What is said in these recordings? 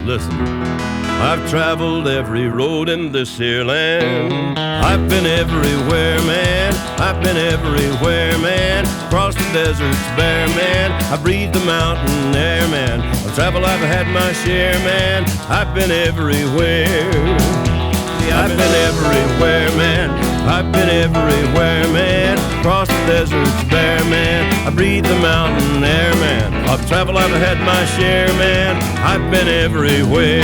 Listen, I've traveled every road in this here land. I've been everywhere, man. I've been everywhere, man. Across the deserts bare, man. I breathed the mountain air, man. I've traveled, I've had my share, man. I've been everywhere. I've been everywhere, man. I've been everywhere, man. Across the deserts bare, man. I breathe the mountain air, man. I've traveled, I've had my share, man. I've been everywhere.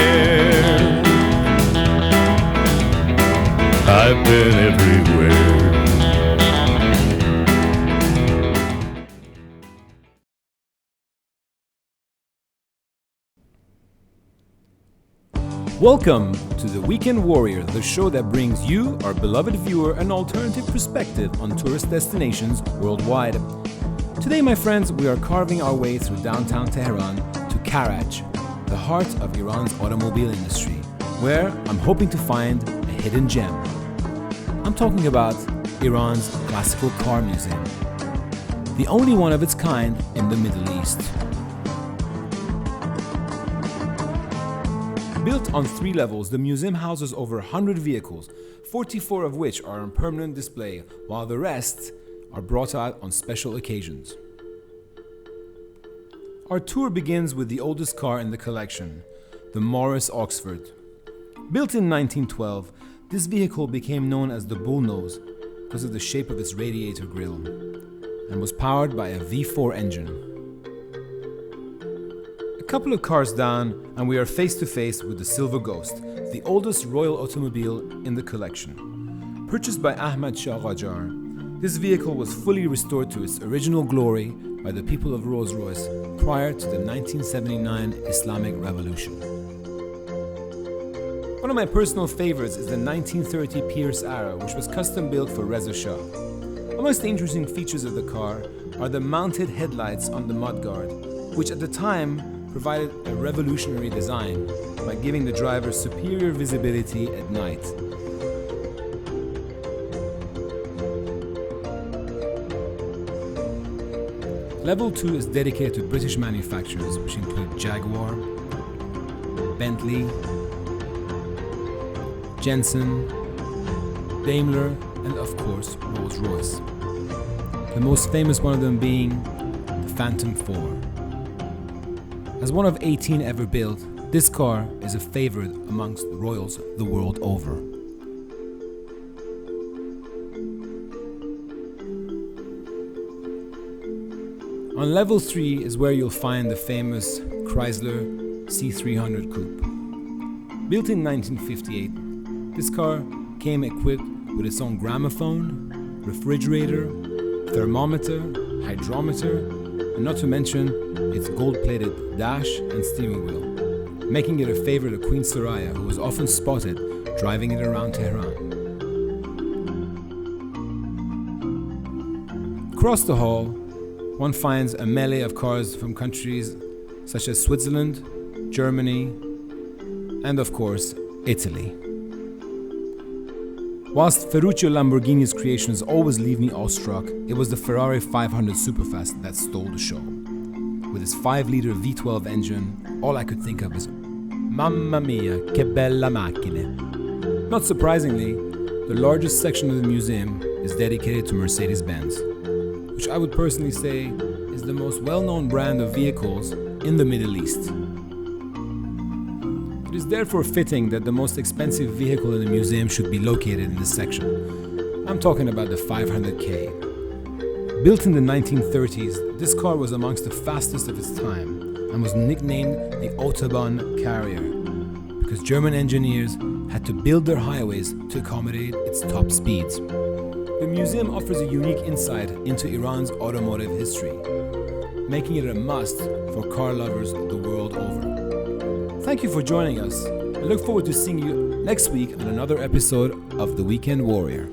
I've been everywhere. Welcome to The Weekend Warrior, the show that brings you, our beloved viewer, an alternative perspective on tourist destinations worldwide. Today, my friends, we are carving our way through downtown Tehran to Karaj, the heart of Iran's automobile industry, where I'm hoping to find a hidden gem. I'm talking about Iran's Classical Car Museum, the only one of its kind in the Middle East. Built on 3 levels, the museum houses over 100 vehicles, 44 of which are on permanent display, while the rest are brought out on special occasions. Our tour begins with the oldest car in the collection, the Morris.Oxford. Built in 1912, this vehicle became known as the Bullnose because of the shape of its radiator grille and was powered by a V4 engine. A couple of cars down, and we are face to face with the Silver Ghost, the oldest royal automobile in the collection. Purchased by Ahmad Shah Qajar, this vehicle was fully restored to its original glory by the people of Rolls-Royce prior to the 1979 Islamic Revolution. One of my personal favorites is the 1930 Pierce Arrow, which was custom built for Reza Shah. Amongst the interesting features of the car are the mounted headlights on the mudguard, which at the time provided a revolutionary design by giving the driver superior visibility at night. Level 2 is dedicated to British manufacturers, which include Jaguar, Bentley, Jensen, Daimler, and of course Rolls-Royce. The most famous one of them being the Phantom 4. As one of 18 ever built, this car is a favorite amongst the royals the world over. On level 3 is where you'll find the famous Chrysler C300 Coupe. Built in 1958, this car came equipped with its own gramophone, refrigerator, thermometer, hydrometer, and not to mention its gold-plated dash and steering wheel, making it a favorite of Queen Soraya, who was often spotted driving it around Tehran. Across the hall, one finds a melee of cars from countries such as Switzerland, Germany, and of course, Italy. Whilst Ferruccio Lamborghini's creations always leave me awestruck, it was the Ferrari 500 Superfast that stole the show. With its 5-liter V12 engine, all I could think of is, Mamma mia, che bella macchina. Not surprisingly, the largest section of the museum is dedicated to Mercedes-Benz, which I would personally say is the most well-known brand of vehicles in the Middle East. It is therefore fitting that the most expensive vehicle in the museum should be located in this section. I'm talking about the 500K. Built in the 1930s, this car was amongst the fastest of its time and was nicknamed the Autobahn Carrier because German engineers had to build their highways to accommodate its top speeds. The museum offers a unique insight into Iran's automotive history, making it a must for car lovers the world over. Thank you for joining us. I look forward to seeing you next week on another episode of The Weekend Warrior.